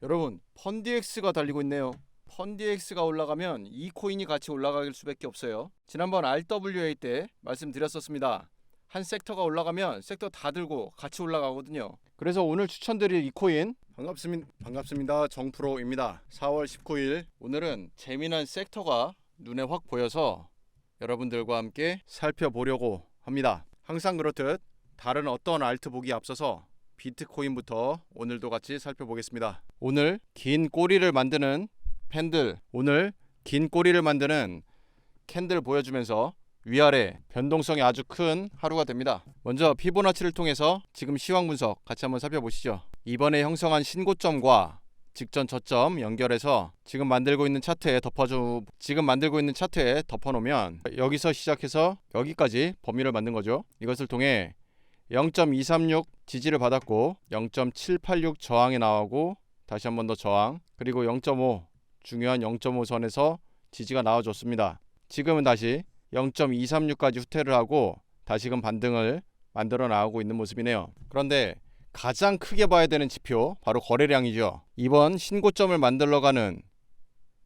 여러분, 펀디엑스가 달리고 있네요. 펀디엑스가 올라가면 이 코인이 같이 올라갈 수밖에 없어요. 지난번 RWA 때 말씀드렸었습니다. 한 섹터가 올라가면 섹터 다 들고 같이 올라가거든요. 그래서 오늘 추천드릴 이 코인 반갑습니다. 정프로입니다. 4월 19일 오늘은 재미난 섹터가 눈에 확 보여서 여러분들과 함께 살펴보려고 합니다. 항상 그렇듯 다른 어떤 알트 보기 앞서서 비트코인부터 오늘도 같이 살펴보겠습니다. 오늘 긴 꼬리를 만드는 캔들 보여주면서 위아래 변동성이 아주 큰 하루가 됩니다. 먼저 피보나치를 통해서 지금 시황 분석 같이 한번 살펴보시죠. 이번에 형성한 신고점과 직전 저점 연결해서 지금 만들고 있는 차트에 덮어놓으면 여기서 시작해서 여기까지 범위를 만든 거죠. 이것을 통해 0.236 지지를 받았고 0.786 저항에 나오고 다시 한 번 더 저항, 그리고 0.5 중요한 0.5 선에서 지지가 나와줬습니다. 지금은 다시 0.236까지 후퇴를 하고 다시금 반등을 만들어 나가고 있는 모습이네요. 그런데 가장 크게 봐야 되는 지표 바로 거래량이죠. 이번 신고점을 만들어가는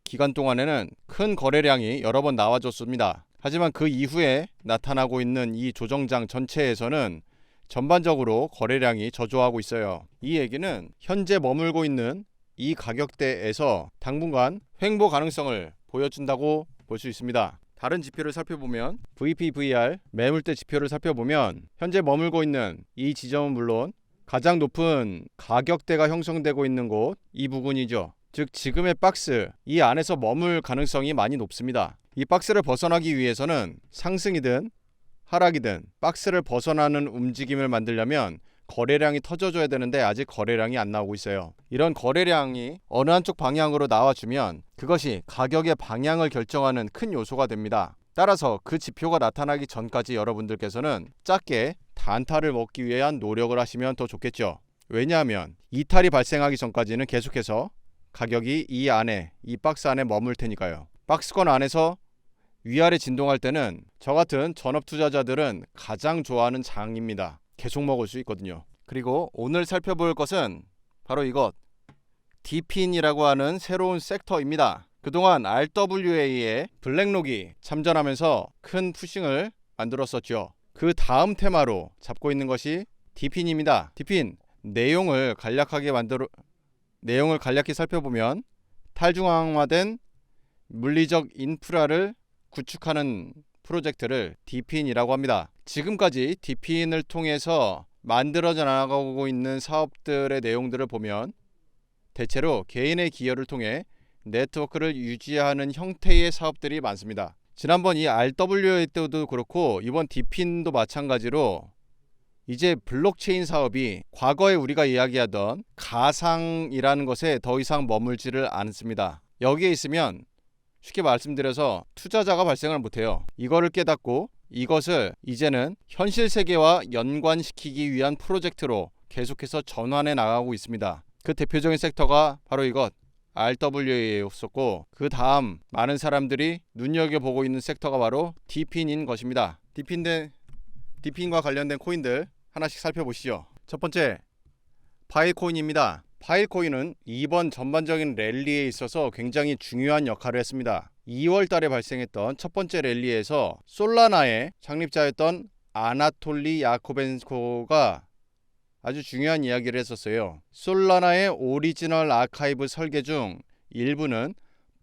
기간 동안에는 큰 거래량이 여러 번 나와줬습니다. 하지만 그 이후에 나타나고 있는 이 조정장 전체에서는 전반적으로 거래량이 저조하고 있어요. 이 얘기는 현재 머물고 있는 이 가격대에서 당분간 횡보 가능성을 보여준다고 볼 수 있습니다. 다른 지표를 살펴보면 VPVR 매물대 지표를 살펴보면 현재 머물고 있는 이 지점은 물론 가장 높은 가격대가 형성되고 있는 곳 이 부분이죠. 즉 지금의 박스 이 안에서 머물 가능성이 많이 높습니다. 이 박스를 벗어나기 위해서는 상승이든 하락이든 박스를 벗어나는 움직임을 만들려면 거래량이 터져줘야 되는데 아직 거래량이 안 나오고 있어요. 이런 거래량이 어느 한쪽 방향으로 나와주면 그것이 가격의 방향을 결정하는 큰 요소가 됩니다. 따라서 그 지표가 나타나기 전까지 여러분들께서는 작게 단타를 먹기 위한 노력을 하시면 더 좋겠죠. 왜냐하면 이탈이 발생하기 전까지는 계속해서 가격이 이 박스 안에 머물 테니까요. 박스권 안에서 위아래 진동할 때는 저 같은 전업 투자자들은 가장 좋아하는 장입니다. 계속 먹을 수 있거든요. 그리고 오늘 살펴볼 것은 바로 이것 디핀이라고 하는 새로운 섹터입니다. 그동안 RWA에 블랙록이 참전하면서 큰 푸싱을 만들었었죠. 그 다음 테마로 잡고 있는 것이 디핀입니다. 디핀 내용을 간략히 살펴보면 탈중앙화된 물리적 인프라를 구축하는 프로젝트를 디핀이라고 합니다. 지금까지 디핀을 통해서 만들어져 나가고 있는 사업들의 내용들을 보면 대체로 개인의 기여를 통해 네트워크를 유지하는 형태의 사업들이 많습니다. 지난번 이 RWA 때도 그렇고 이번 디핀도 마찬가지로 이제 블록체인 사업이 과거에 우리가 이야기하던 가상이라는 것에 더 이상 머물지를 않습니다. 여기에 있으면 쉽게 말씀드려서 투자자가 발생을 못해요. 이거를 깨닫고 이것을 이제는 현실 세계와 연관시키기 위한 프로젝트로 계속해서 전환해 나가고 있습니다. 그 대표적인 섹터가 바로 이것 RWA였었고 그 다음 많은 사람들이 눈여겨보고 있는 섹터가 바로 디핀인 것입니다. 디핀과 관련된 코인들 하나씩 살펴보시죠. 첫 번째 파일코인입니다. 파일코인은 이번 전반적인 랠리에 있어서 굉장히 중요한 역할을 했습니다. 2월 달에 발생했던 첫 번째 랠리에서 솔라나의 창립자였던 아나톨리 야코벤코가 아주 중요한 이야기를 했었어요. 솔라나의 오리지널 아카이브 설계 중 일부는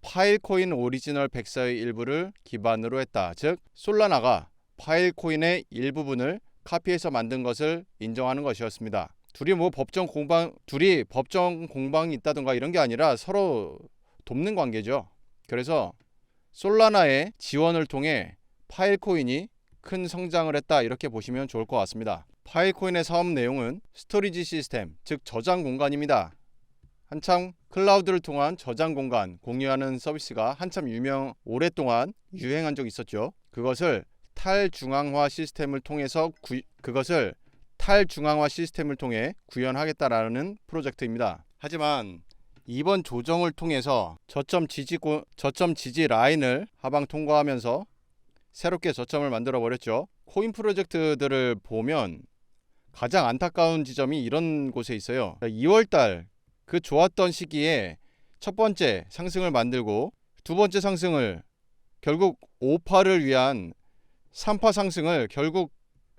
파일코인 오리지널 백서의 일부를 기반으로 했다. 즉 솔라나가 파일코인의 일부분을 카피해서 만든 것을 인정하는 것이었습니다. 둘이 법정 공방이 있다든가 이런 게 아니라 서로 돕는 관계죠. 그래서 솔라나의 지원을 통해 파일코인이 큰 성장을 했다 이렇게 보시면 좋을 것 같습니다. 파일코인의 사업 내용은 스토리지 시스템, 즉 저장 공간입니다. 한참 클라우드를 통한 저장 공간 공유하는 서비스가 한참 오랫동안 유행한 적이 있었죠. 그것을 탈중앙화 시스템을 통해 구현하겠다라는 프로젝트입니다. 하지만 이번 조정을 통해서 저점 지지 라인을 하방 통과하면서 새롭게 저점을 만들어 버렸죠. 코인 프로젝트들을 보면 가장 안타까운 지점이 이런 곳에 있어요. 2월달 그 좋았던 시기에 첫 번째 상승을 만들고 두 번째 상승을 결국 5파를 위한 3파 상승을 결국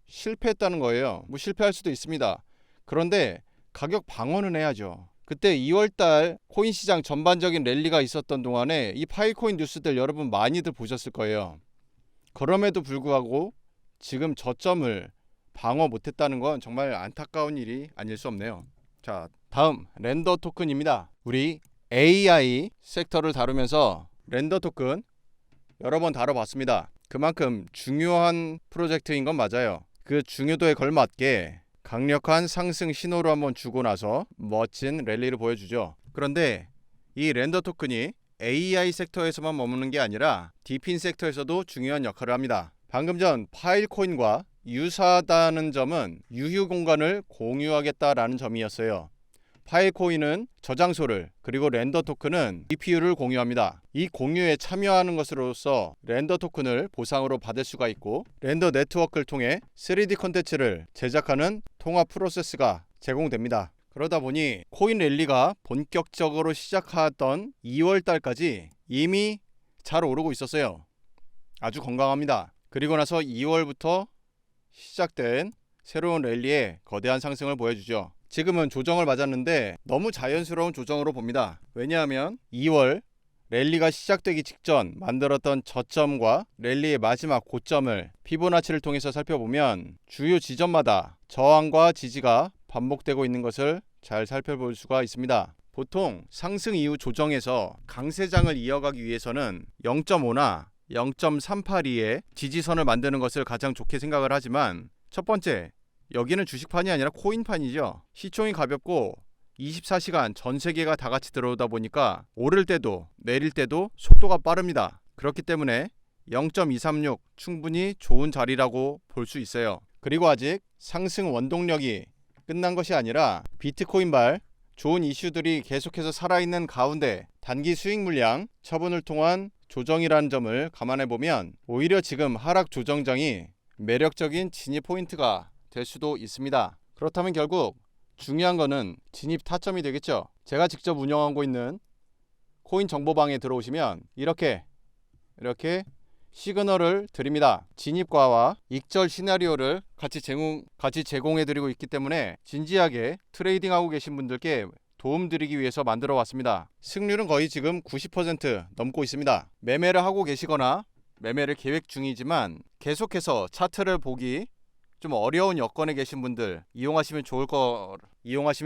실패했다는 거예요. 뭐 실패할 수도 있습니다. 그런데 가격 방어는 해야죠. 그때 2월달 코인 시장 전반적인 랠리가 있었던 동안에 이 파이코인 뉴스들 여러분 많이들 보셨을 거예요. 그럼에도 불구하고 지금 저점을 방어 못했다는 건 정말 안타까운 일이 아닐 수 없네요. 자, 다음 렌더 토큰입니다. 우리 AI 섹터를 다루면서 렌더 토큰 여러 번 다뤄봤습니다. 그만큼 중요한 프로젝트인 건 맞아요. 그 중요도에 걸맞게 강력한 상승 신호를 한번 주고 나서 멋진 랠리를 보여주죠. 그런데 이 렌더 토큰이 AI 섹터에서만 머무는 게 아니라 디핀 섹터에서도 중요한 역할을 합니다. 방금 전 파일코인과 유사하다는 점은 유휴 공간을 공유하겠다라는 점이었어요. 파일코인은 저장소를, 그리고 렌더 토큰은 GPU를 공유합니다. 이 공유에 참여하는 것으로서 렌더 토큰을 보상으로 받을 수가 있고, 렌더 네트워크를 통해 3D 콘텐츠를 제작하는 통합 프로세스가 제공됩니다. 그러다 보니 코인 랠리가 본격적으로 시작하던 2월 달까지 이미 잘 오르고 있었어요. 아주 건강합니다. 그리고 나서 2월부터 시작된 새로운 랠리에 거대한 상승을 보여주죠. 지금은 조정을 맞았는데 너무 자연스러운 조정으로 봅니다. 왜냐하면 2월 랠리가 시작되기 직전 만들었던 저점과 랠리의 마지막 고점을 피보나치를 통해서 살펴보면 주요 지점마다 저항과 지지가 반복되고 있는 것을 잘 살펴볼 수가 있습니다. 보통 상승 이후 조정에서 강세장을 이어가기 위해서는 0.5나 0.382의 지지선을 만드는 것을 가장 좋게 생각을 하지만, 첫 번째, 여기는 주식판이 아니라 코인판이죠. 시총이 가볍고 24시간 전 세계가 다 같이 들어오다 보니까 오를 때도 내릴 때도 속도가 빠릅니다. 그렇기 때문에 0.236 충분히 좋은 자리라고 볼 수 있어요. 그리고 아직 상승 원동력이 끝난 것이 아니라 비트코인발 좋은 이슈들이 계속해서 살아있는 가운데 단기 수익 물량 처분을 통한 조정이라는 점을 감안해 보면 오히려 지금 하락 조정장이 매력적인 진입 포인트가 될 수도 있습니다. 그렇다면 결국 중요한 거는 진입 타점이 되겠죠. 제가 직접 운영하고 있는 코인 정보방에 들어오시면 이렇게 시그널을 드립니다. 진입과와 익절 시나리오를 같이 제공해 드리고 있기 때문에 진지하게 트레이딩하고 계신 분들께 도움드리기 위해서 만들어 왔습니다. 승률은 거의 지금 90% 넘고 있습니다. 매매를 하고 계시거나 매매를 계획 중이지만 계속해서 차트를 보기 좀 어려운 여건에 계신 분들 이용하시면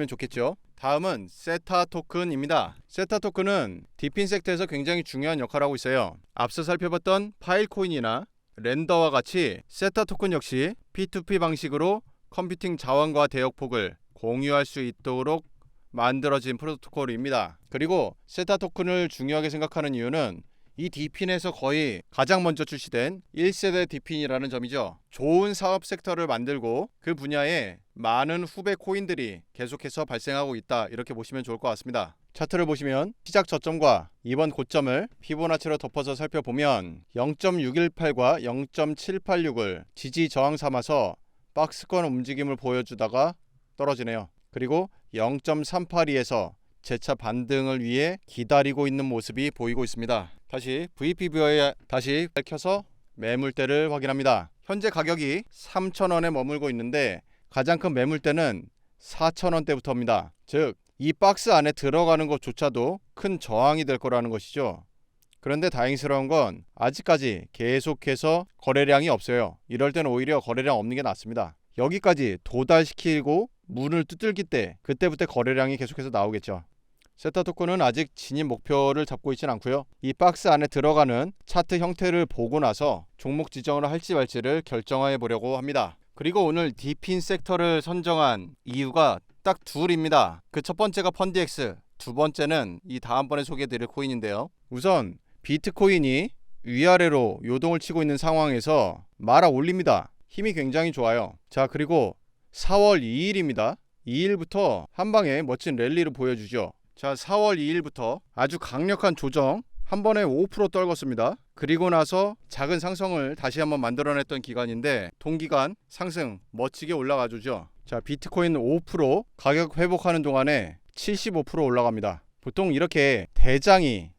좋겠죠. 다음은 세타 토큰입니다. 세타 토큰은 디핀 섹터에서 굉장히 중요한 역할을 하고 있어요. 앞서 살펴봤던 파일코인이나 렌더와 같이 세타 토큰 역시 P2P 방식으로 컴퓨팅 자원과 대역폭을 공유할 수 있도록 만들어진 프로토콜입니다. 그리고 세타 토큰을 중요하게 생각하는 이유는 이 디핀에서 거의 가장 먼저 출시된 1세대 디핀이라는 점이죠. 좋은 사업 섹터를 만들고 그 분야에 많은 후배 코인들이 계속해서 발생하고 있다, 이렇게 보시면 좋을 것 같습니다. 차트를 보시면 시작 저점과 이번 고점을 피보나치로 덮어서 살펴보면 0.618과 0.786을 지지 저항 삼아서 박스권 움직임을 보여주다가 떨어지네요. 그리고 0.382에서 재차 반등을 위해 기다리고 있는 모습이 보이고 있습니다. 다시 VPV에 다시 켜서 매물대를 확인합니다. 현재 가격이 3,000원에 머물고 있는데 가장 큰 매물대는 4,000원대부터입니다. 즉, 이 박스 안에 들어가는 것조차도 큰 저항이 될 거라는 것이죠. 그런데 다행스러운 건 아직까지 계속해서 거래량이 없어요. 이럴 때는 오히려 거래량 없는 게 낫습니다. 여기까지 도달시키고 문을 두들길 때 그때부터 거래량이 계속해서 나오겠죠. 세타 토큰은 아직 진입 목표를 잡고 있지는 않고요. 이 박스 안에 들어가는 차트 형태를 보고 나서 종목 지정을 할지 말지를 결정해 보려고 합니다. 그리고 오늘 디핀 섹터를 선정한 이유가 딱 둘입니다. 그 첫 번째가 펀디엑스, 두 번째는 이 다음번에 소개해드릴 코인인데요. 우선 비트코인이 위아래로 요동을 치고 있는 상황에서 말아 올립니다. 힘이 굉장히 좋아요. 자, 그리고 4월 2일입니다. 2일부터 한방에 멋진 랠리를 보여주죠. 자, 4월 2일부터 아주 강력한 조정, 한 번에 5% 떨궜습니다. 그리고 나서 작은 상승을 다시 한번 만들어냈던 기간인데 동기간 상승 멋지게 올라가주죠. 자, 비트코인 5% 가격 회복하는 동안에 75% 올라갑니다. 보통 이렇게 대장이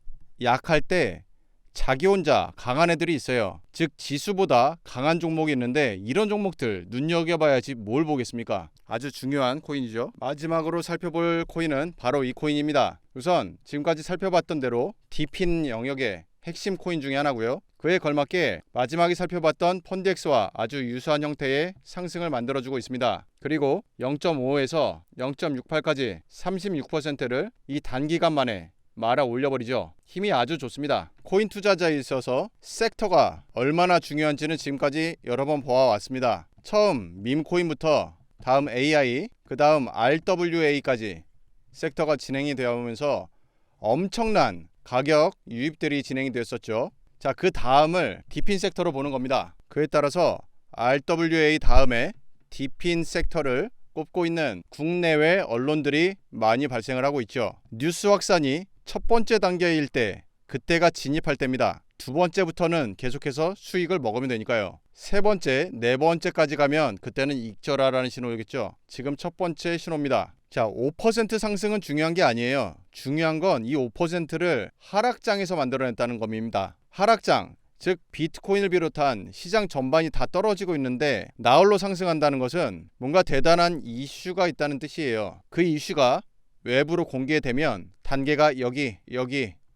약할 때 자기 혼자 강한 애들이 있어요. 즉 지수보다 강한 종목이 있는데 이런 종목들 눈여겨봐야지 뭘 보겠습니까? 아주 중요한 코인이죠. 마지막으로 살펴볼 코인은 바로 이 코인입니다. 우선 지금까지 살펴봤던 대로 디핀 영역의 핵심 코인 중에 하나고요. 그에 걸맞게 마지막에 살펴봤던 펀드엑스와 아주 유사한 형태의 상승을 만들어주고 있습니다. 그리고 0.5에서 0.68까지 36%를 이 단기간 만에 말아 올려버리죠. 힘이 아주 좋습니다. 코인 투자자에 있어서 섹터가 얼마나 중요한지는 지금까지 여러 번 보아왔습니다. 처음 밈코인부터 다음 AI, 그 다음 RWA까지 섹터가 진행이 되어 오면서 엄청난 가격 유입들이 진행이 되었었죠. 자, 그 다음을 디핀 섹터로 보는 겁니다. 그에 따라서 RWA 다음에 디핀 섹터를 꼽고 있는 국내외 언론들이 많이 발생을 하고 있죠. 뉴스 확산이 첫 번째 단계일 때 그때가 진입할 때입니다. 두 번째부터는 계속해서 수익을 먹으면 되니까요. 세 번째, 네 번째까지 가면 그때는 익절하라는 신호겠죠. 지금 첫 번째 신호입니다. 자, 5% 상승은 중요한 게 아니에요. 중요한 건 이 5%를 하락장에서 만들어냈다는 겁니다. 하락장, 즉 비트코인을 비롯한 시장 전반이 다 떨어지고 있는데 나홀로 상승한다는 것은 뭔가 대단한 이슈가 있다는 뜻이에요. 그 이슈가 외부로 공개되면 단계가 여기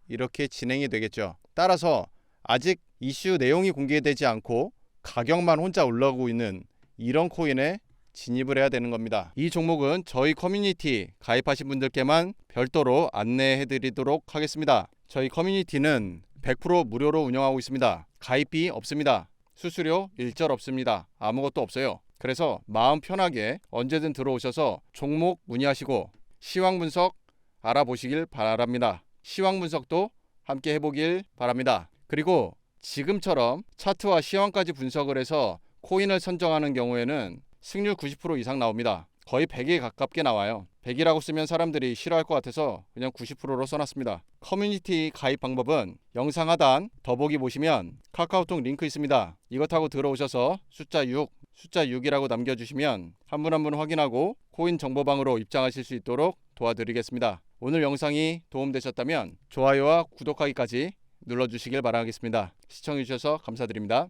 이렇게 진행이 되겠죠. 따라서 아직 이슈 내용이 공개되지 않고 가격만 혼자 올라오고 있는 이런 코인에 진입을 해야 되는 겁니다. 이 종목은 저희 커뮤니티 가입하신 분들께만 별도로 안내해 드리도록 하겠습니다. 저희 커뮤니티는 100% 무료로 운영하고 있습니다. 가입비 없습니다. 수수료 일절 없습니다. 아무것도 없어요. 그래서 마음 편하게 언제든 들어오셔서 종목 문의하시고 시황 분석 알아보시길 바랍니다. 시황 분석도 함께 해보길 바랍니다. 그리고 지금처럼 차트와 시황까지 분석을 해서 코인을 선정하는 경우에는 승률 90% 이상 나옵니다. 거의 100에 가깝게 나와요. 100이라고 쓰면 사람들이 싫어할 것 같아서 그냥 90%로 써놨습니다. 커뮤니티 가입 방법은 영상 하단 더보기 보시면 카카오톡 링크 있습니다. 이거 타고 들어오셔서 숫자 6이라고 남겨주시면 한 분 한 분 확인하고 코인 정보방으로 입장하실 수 있도록 도와드리겠습니다. 오늘 영상이 도움되셨다면 좋아요와 구독하기까지 눌러주시길 바라겠습니다. 시청해주셔서 감사드립니다.